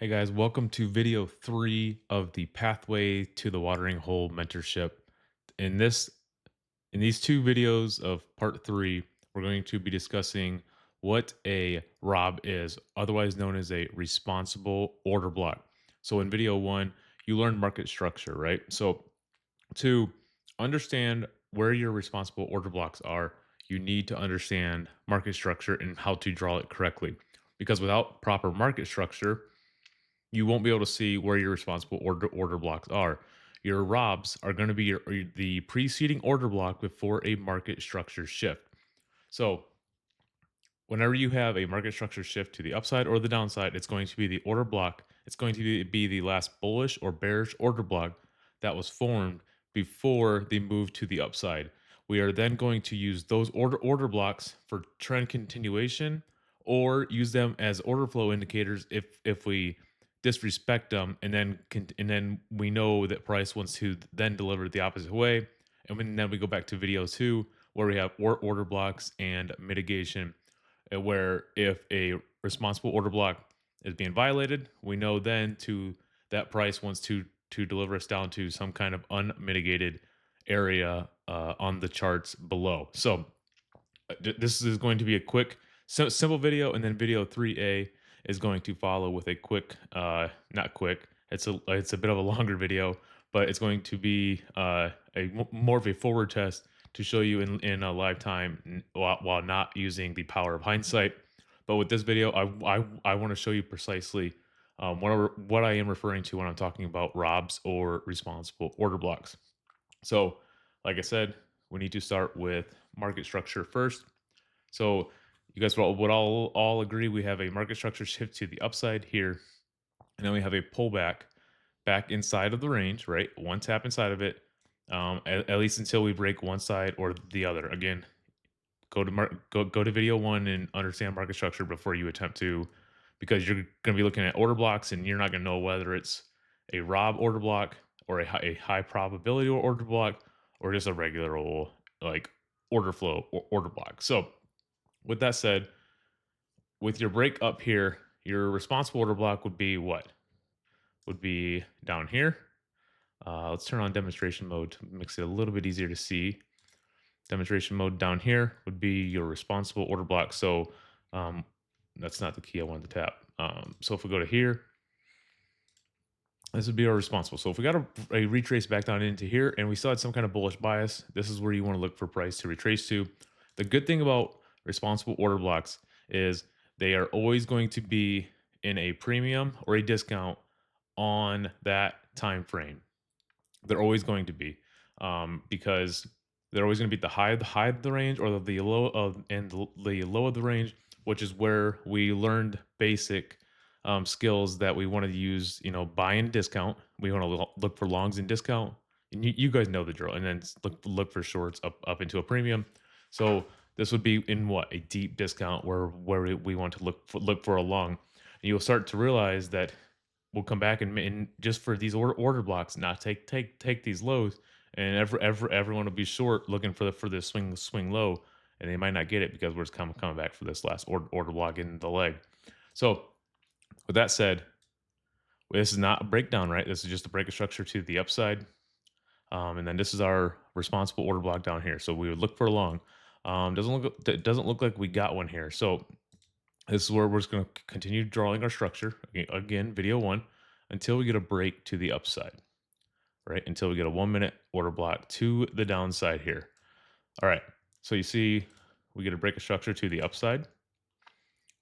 Hey guys, welcome to video 3 of the Pathway to the Watering Hole mentorship. In this in these two videos of part 3, we're going to be discussing what a ROB is, otherwise known as a responsible order block. So in video 1, you learned market structure, right? So to understand where your responsible order blocks are, you need to understand market structure and how to draw it correctly. Because without proper market structure, you won't be able to see where your responsible order blocks are. Your ROBs are going to be the preceding order block before a market structure shift. So, whenever you have a market structure shift to the upside or the downside, it's going to be the order block. It's going to be the last bullish or bearish order block that was formed before the move to the upside. We are then going to use those order blocks for trend continuation or use them as order flow indicators if we disrespect them and then we know that price wants to then deliver the opposite way, then we go back to video 2 where we have order blocks and mitigation, where if a responsible order block is being violated, we know then to that price wants to deliver us down to some kind of unmitigated area on the charts below. So this is going to be a quick, simple video, and then video 3A is going to follow with a quick, not quick. It's a bit of a longer video, but it's going to be more of a forward test to show you in a live time while not using the power of hindsight. But with this video, I want to show you precisely what I am referring to when I'm talking about ROBs or responsible order blocks. So, like I said, we need to start with market structure first. So, you guys would all agree we have a market structure shift to the upside here, and then we have a pullback back inside of the range, right? One tap inside of it, at least until we break one side or the other. Again, go to video 1 and understand market structure before you attempt to, because you're going to be looking at order blocks and you're not going to know whether it's a ROB order block or a high probability order block or just a regular old like order flow or order block. So with that said, with your break up here, your responsible order block would be what? Would be down here. Let's turn on demonstration mode to makes it a little bit easier to see. Demonstration mode down here would be your responsible order block. So um, that's not the key I wanted to tap. So if we go to here, this would be our responsible. So if we got a retrace back down into here and we still had some kind of bullish bias, this is where you want to look for price to retrace to. The good thing about responsible order blocks is they are always going to be in a premium or a discount on that time frame. They're always going to be, because they're always going to be the high of the range or the low of and the low of the range, which is where we learned basic skills that we want to use. Buy and discount. We want to look for longs and discount. And you guys know the drill. And then look for shorts up into a premium. So this would be in what, a deep discount where we want to look for a long. And you'll start to realize that we'll come back and just for these order blocks, not take these lows, and everyone will be short looking for the swing low, and they might not get it because we're just coming back for this last order block in the leg. So with that said, this is not a breakdown, right? This is just a break of structure to the upside, and then this is our responsible order block down here. So we would look for a long. Doesn't look like we got one here. So this is where we're just going to continue drawing our structure. Again, video 1, until we get a break to the upside, right? Until we get a 1-minute order block to the downside here. All right. So you see we get a break of structure to the upside.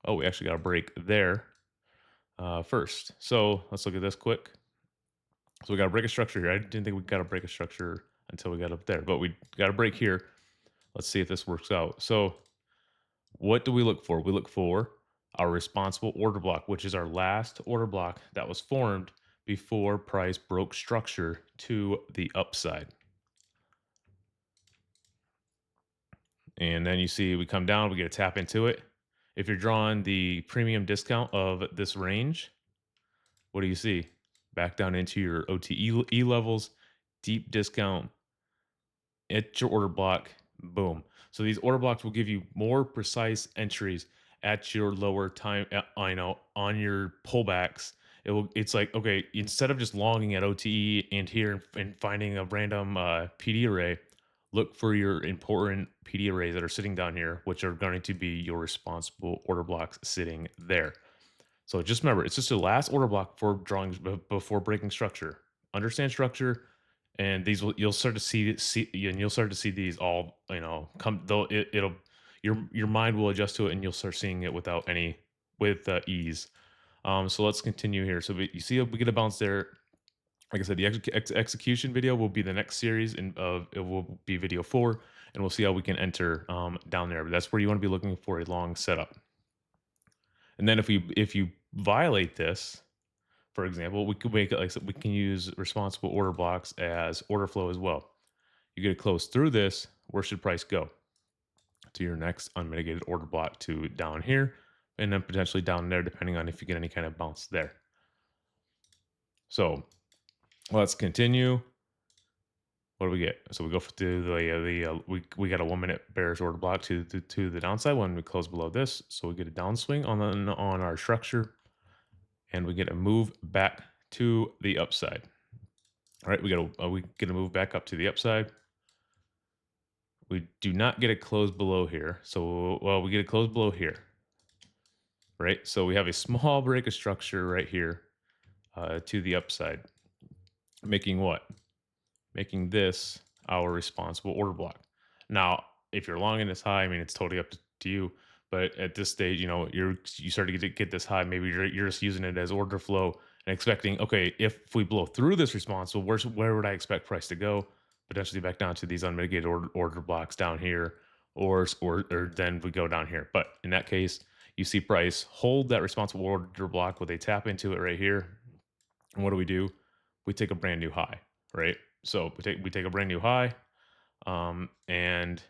Oh, we actually got a break there first. So let's look at this quick. So we got a break of structure here. I didn't think we got a break of structure until we got up there, but we got a break here. Let's see if this works out. So what do we look for? We look for our responsible order block, which is our last order block that was formed before price broke structure to the upside. And then you see we come down, we get a tap into it. If you're drawing the premium discount of this range, what do you see? Back down into your OTE levels, deep discount, at your order block, boom. So these order blocks will give you more precise entries at your lower time, I know, on your pullbacks It's like, okay, instead of just logging at OTE and here and finding a random PD array, look for your important PD arrays that are sitting down here, which are going to be your responsible order blocks sitting there. So just remember, it's just the last order block for drawings before breaking structure. Understand structure, and these will you'll start to see and you'll start to see these all come. Though it'll your mind will adjust to it, and you'll start seeing it without any with ease. So let's continue here. So you see, we get a bounce there. Like I said, the execution video will be the next series, and of it will be video 4, and we'll see how we can enter down there. But that's where you want to be looking for a long setup. And then if you violate this, for example, we could make it like we can use responsible order blocks as order flow as well. You get to close through this. Where should price go? To your next unmitigated order block to down here, and then potentially down there, depending on if you get any kind of bounce there. So let's continue. What do we get? So we go to we got a 1 minute bearish order block to the downside when we close below this. So we get a downswing on our structure, and we get a move back to the upside. All right, we get a move back up to the upside. We do not get a close below here. So well, we get a close below here. Right? So we have a small break of structure right here to the upside, making what? Making this our responsible order block. Now, if you're long in this high, I mean, it's totally up to you. But at this stage, you start to get this high. Maybe you're just using it as order flow and expecting, okay, if we blow through this responsible, where would I expect price to go? Potentially back down to these unmitigated order blocks down here, or then we go down here. But in that case, you see price hold that responsible order block where they tap into it right here. And what do? We take a brand new high, right? So we take a brand new high, and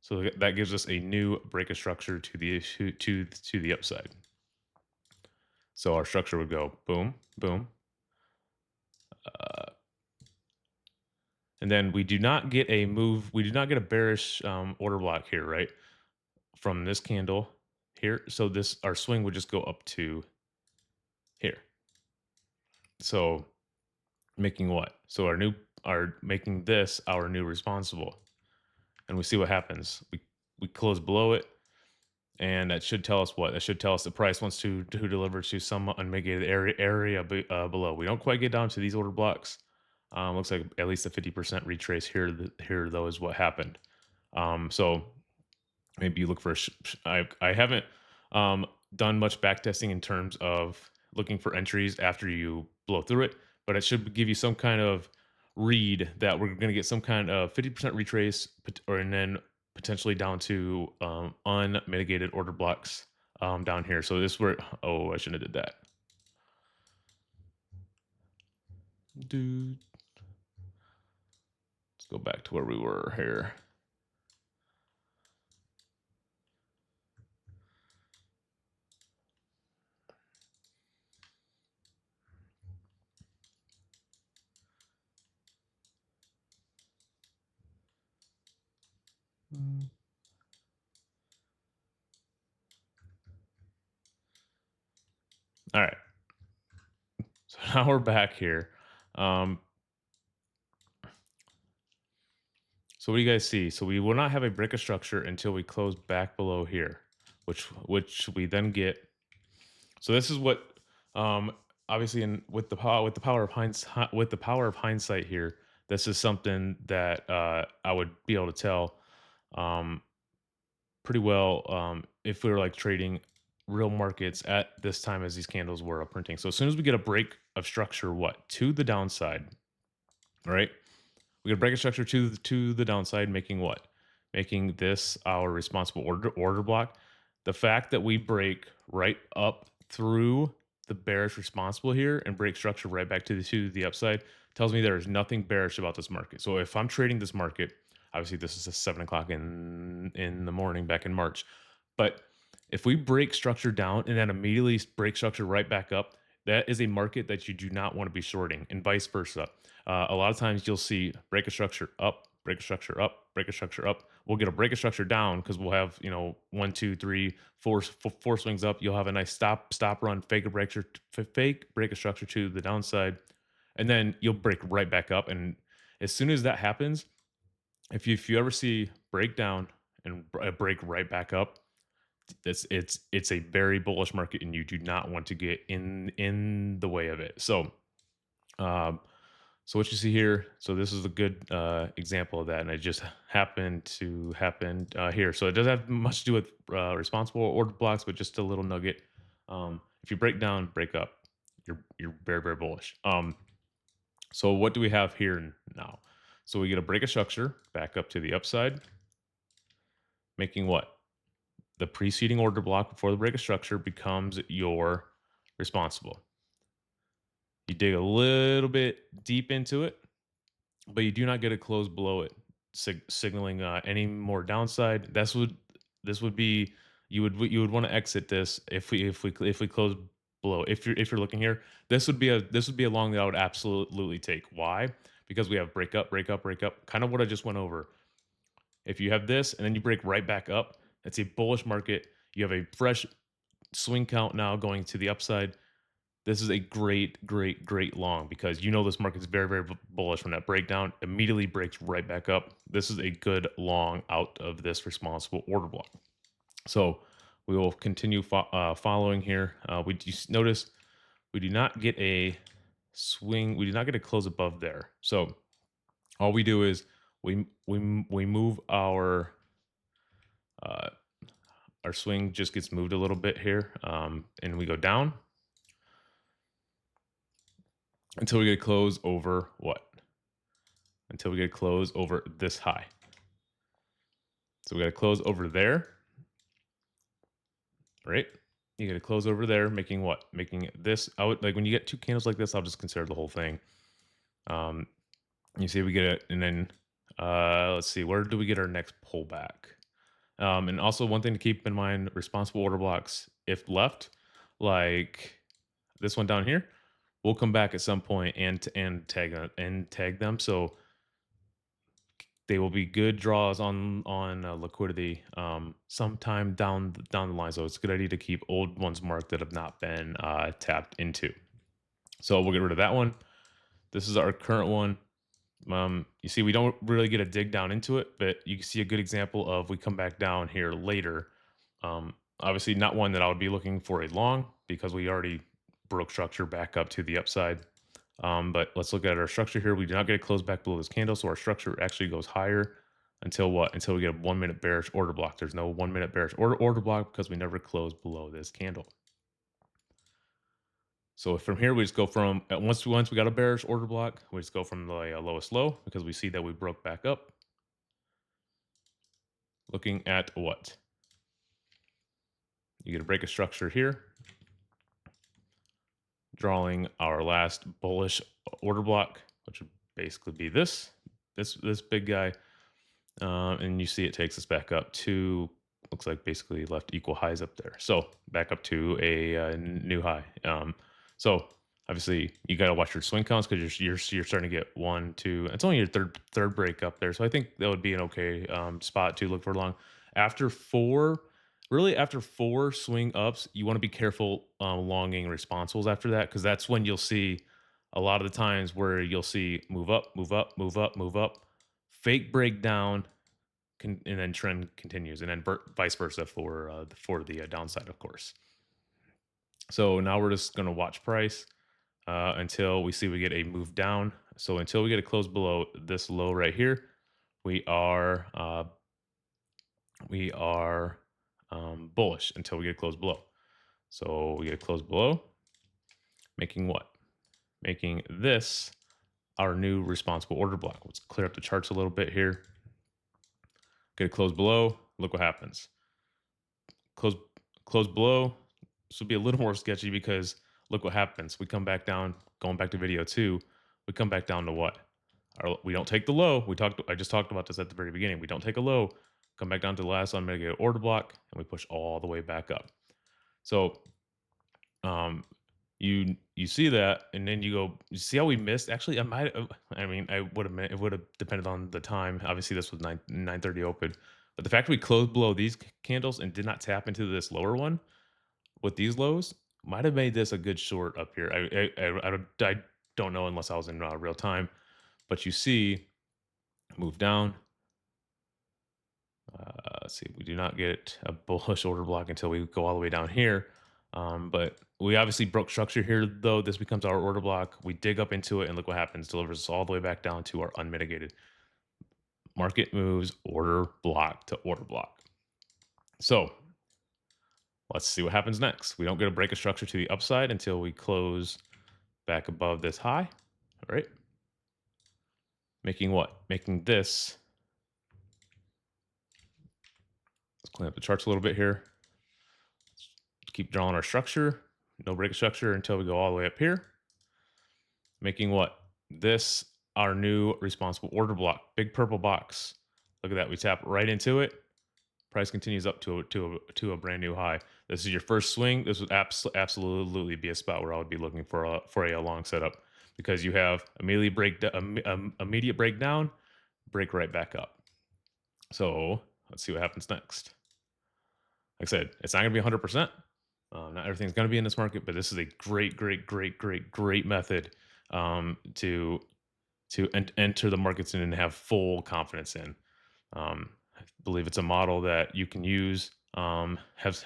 so that gives us a new break of structure to the upside. So our structure would go boom, boom, and then we do not get a move. We do not get a bearish order block here, right? From this candle here. So our swing would just go up to here. So making what? So making this our new responsible, and we see what happens. We close below it, and that should tell us what? That should tell us the price wants to deliver to some unmitigated area below. We don't quite get down to these order blocks. Looks like at least a 50% retrace here. Here though is what happened. So maybe you look for I haven't done much back testing in terms of looking for entries after you blow through it, but it should give you some kind of read that we're going to get some kind of 50% retrace, and then potentially down to unmitigated order blocks down here. So this where, oh, I shouldn't have did that. Dude, let's go back to where we were here. All right. So now we're back here. So what do you guys see? So we will not have a break of structure until we close back below here, which we then get. So this is what obviously with the power of hindsight here, this is something that I would be able to tell pretty well if we were like trading real markets at this time as these candles were up printing. So as soon as we get a break of structure, what? To the downside, right? We get a break of structure to the downside, making what? Making this our responsible order block. The fact that we break right up through the bearish responsible here and break structure right back to the upside tells me there is nothing bearish about this market. So if I'm trading this market, obviously this is a 7 o'clock in the morning back in March, but if we break structure down and then immediately break structure right back up, that is a market that you do not want to be shorting, and vice versa. A lot of times you'll see break a structure up, break a structure up, break a structure up. We'll get a break a structure down because we'll have, one, two, three, four swings up. You'll have a nice stop run, fake break a structure to the downside, and then you'll break right back up. And as soon as that happens, if you ever see breakdown and break right back up, it's a very bullish market, and you do not want to get in the way of it. Um, so what you see here, so this is a good example of that, and it just happened to happen here. So it doesn't have much to do with responsible order blocks, but just a little nugget. If you break down, break up, you're very very bullish. So what do we have here now? So we get a break of structure back up to the upside, making what? The preceding order block before the break of structure becomes your responsible. You dig a little bit deep into it, but you do not get a close below it, signaling any more downside. This would be you would want to exit this if we close below. If you're looking here, this would be a long that I would absolutely take. Why? Because we have break up, break up, break up. Kind of what I just went over. If you have this and then you break right back up, it's a bullish market. You have a fresh swing count now going to the upside. This is a great, great, great long because this market's very, very bullish. When that breakdown immediately breaks right back up, this is a good long out of this responsible order block. So we will continue following here. We just notice we do not get a swing. We do not get a close above there. So all we do is we move uh, our swing just gets moved a little bit here, and we go down until we get a close over what? Until we get a close over this high. So we got to close over there, right? You got to close over there, making what? Making this out. Like when you get two candles like this, I'll just consider the whole thing. Um, you see, we get it, and then let's see, where do we get our next pullback? And also, one thing to keep in mind: responsible order blocks, if left, like this one down here, we'll come back at some point and tag them. So they will be good draws on liquidity sometime down the line. So it's a good idea to keep old ones marked that have not been tapped into. So we'll get rid of that one. This is our current one. You see, we don't really get a dig down into it, but you can see a good example of we come back down here later. Obviously, not one that I would be looking for a long because we already broke structure back up to the upside. But let's look at our structure here. We do not get a close back below this candle, so our structure actually goes higher until what? Until we get a 1 minute bearish order block. There's no 1 minute bearish order block because we never close below this candle. So from here, we just go from once we got a bearish order block, we just go from the lowest low because we see that we broke back up. Looking at what? You get a break of structure here, drawing our last bullish order block, which would basically be this big guy, and you see it takes us back up to looks like basically left equal highs up there. So back up to a new high. So obviously you got to watch your swing counts because you're starting to get one, two. It's only your third break up there, so I think that would be an okay spot to look for long. After four, really after four swing ups, you want to be careful longing responsibles after that because that's when you'll see a lot of the times where you'll see move up, move up, move up, move up, fake breakdown, and then trend continues, and then vice versa for the downside, of course. So now we're just going to watch price until we see we get a move down. So until we get a close below this low right here, we are bullish until we get close below. So we get a close below, making what? Making this our new responsible order block. Let's clear up the charts a little bit here. Get a close below. Look what happens. Close below. This would be a little more sketchy because look what happens. We come back down. Going back to video 2, we come back down to what? We don't take the low. I just talked about this at the very beginning. We don't take a low. Come back down to the last unmitigated order block, and we push all the way back up. So You see that, and then you go, you see how we missed? Actually, I might have, I mean, I would have, it would have depended on the time. Obviously, this was 9:30 open, but the fact we closed below these candles and did not tap into this lower one with these lows might have made this a good short up here. I don't know unless I was in real time, but you see, move down. Let's see, we do not get a bullish order block until we go all the way down here. But we obviously broke structure here, though. This becomes our order block. We dig up into it, and look what happens. Delivers us all the way back down to our unmitigated. Market moves order block to order block. So let's see what happens next. We don't get a break of structure to the upside until we close back above this high. All right. Making what? Making this. Let's clean up the charts a little bit here. Keep drawing our structure. No break of structure until we go all the way up here. Making what? This our new responsible order block. Big purple box. Look at that. We tap right into it. Price continues up to a brand new high. This is your first swing. This would absolutely be a spot where I would be looking for a long setup, because you have immediate breakdown, break right back up. So let's see what happens next. Like I said, it's not going to be 100%. Not everything's going to be in this market, but this is a great method to enter the markets and have full confidence in. I believe it's a model that you can use, have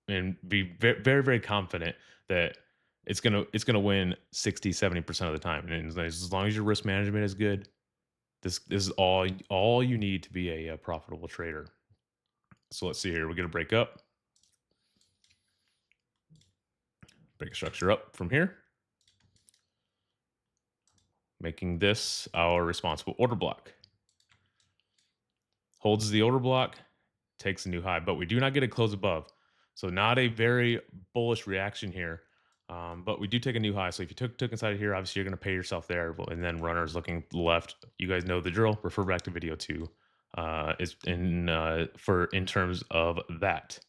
and be very confident that it's gonna win 60-70% of the time. And as long as your risk management is good, this is all you need to be a profitable trader. So let's see here. We're gonna break a structure up from here, making this our responsible order block. Holds the order block, takes a new high, but we do not get a close above. So not a very bullish reaction here, but we do take a new high. So if you took inside of here, obviously you're going to pay yourself there. And then runners looking left, you guys know the drill. Refer back to video 2. Is in terms of that.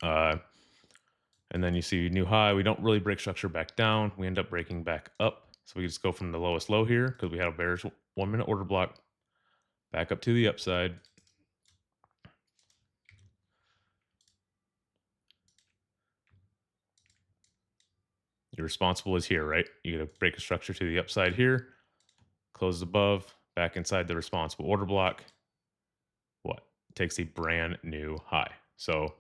And then you see new high. We don't really break structure back down. We end up breaking back up. So we just go from the lowest low here, because we had a bearish 1 minute order block, back up to the upside. Your responsible is here, right? You get to break a structure to the upside here, close above, back inside the responsible order block. What? Takes a brand new high. So,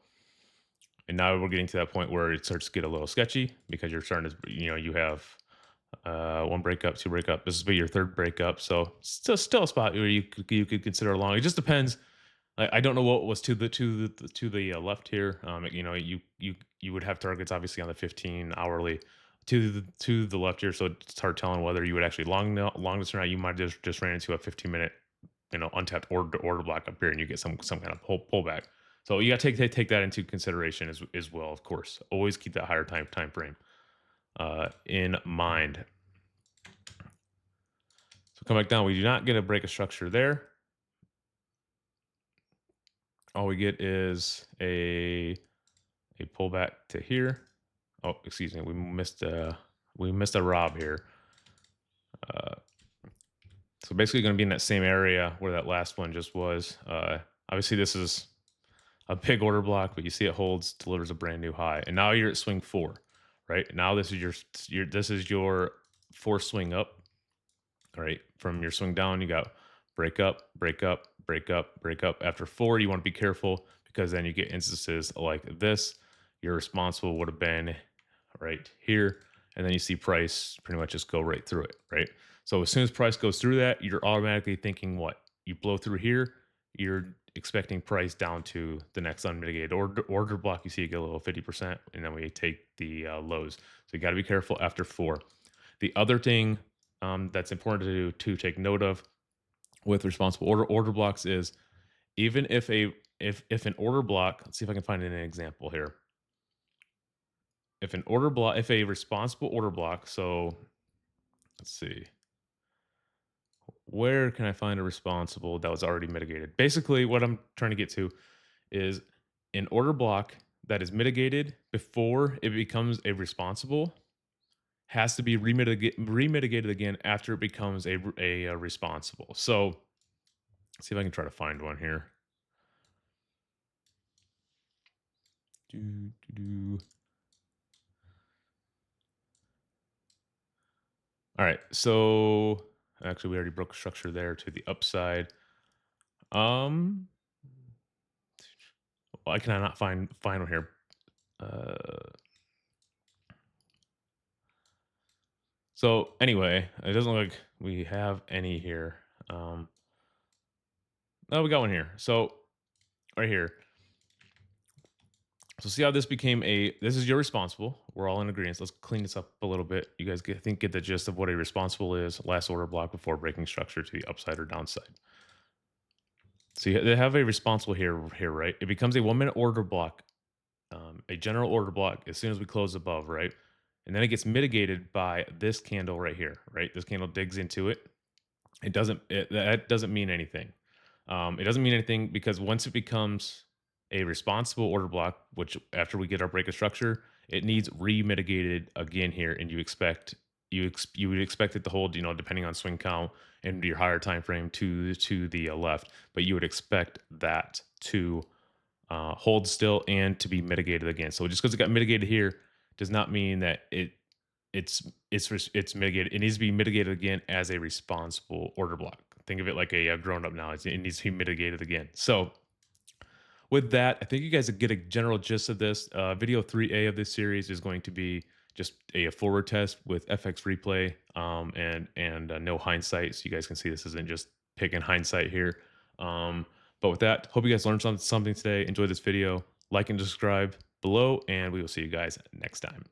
and now we're getting to that point where it starts to get a little sketchy, because you're starting to, you have one breakup, two breakup. This will be your third breakup. So still a spot where you could consider long. It just depends. I don't know what was to the left here. You would have targets obviously on the 15 hourly to the left here, so it's hard telling whether you would actually long this or not. You might just ran into a 15-minute untapped order block up here, and you get some kind of pullback. So you got to take that into consideration as well. Of course, always keep that higher time frame in mind. So come back down. We do not get a break of structure there. All we get is a pullback to here. Oh, excuse me. We missed a rOB here. So basically going to be in that same area where that last one just was. Obviously, this is a big order block, but you see it holds, delivers a brand new high. And now you're at swing 4, right? Now this is your fourth swing up. All right. From your swing down, you got break up, break up, break up, break up. After 4, you want to be careful, because then you get instances like this. Your responsible would have been right here. And then you see price pretty much just go right through it, right? So as soon as price goes through that, you're automatically thinking what? You blow through here, you're expecting price down to the next unmitigated order block. You see it get a little 50%, and then we take the lows. So you got to be careful after 4. The other thing that's important to take note of with responsible order blocks is, even if an order block, let's see if I can find an example here. If a responsible order block, so let's see, where can I find a responsible that was already mitigated? Basically, what I'm trying to get to is an order block that is mitigated before it becomes a responsible has to be remitigated again after it becomes a responsible. So, see if I can try to find one here. Do, do, do. All right. So, actually, we already broke structure there to the upside. Um, why can I not find one here? Uh, so anyway, it doesn't look like we have any here. Oh, we got one here. So right here. So see how this became a this is your responsible. We're all in agreement. Let's clean this up a little bit. You guys get the gist of what a responsible is. Last order block before breaking structure to the upside or downside. So they have a responsible here, right? It becomes a 1 minute order block, a general order block as soon as we close above, right? And then it gets mitigated by this candle right here, right? This candle digs into it. That doesn't mean anything. It doesn't mean anything because once it becomes a responsible order block, which after we get our break of structure, it needs remitigated again here, and you would expect it to hold, depending on swing count and your higher time frame to the left, but you would expect that to hold still and to be mitigated again. So just because it got mitigated here does not mean that it's mitigated. It needs to be mitigated again as a responsible order block. Think of it like a grown up now. It needs to be mitigated again. So with that, I think you guys get a general gist of this. Video 3A of this series is going to be just a forward test with FX replay and no hindsight. So you guys can see this isn't just picking hindsight here. But with that, hope you guys learned something today. Enjoy this video. Like and subscribe below, and we will see you guys next time.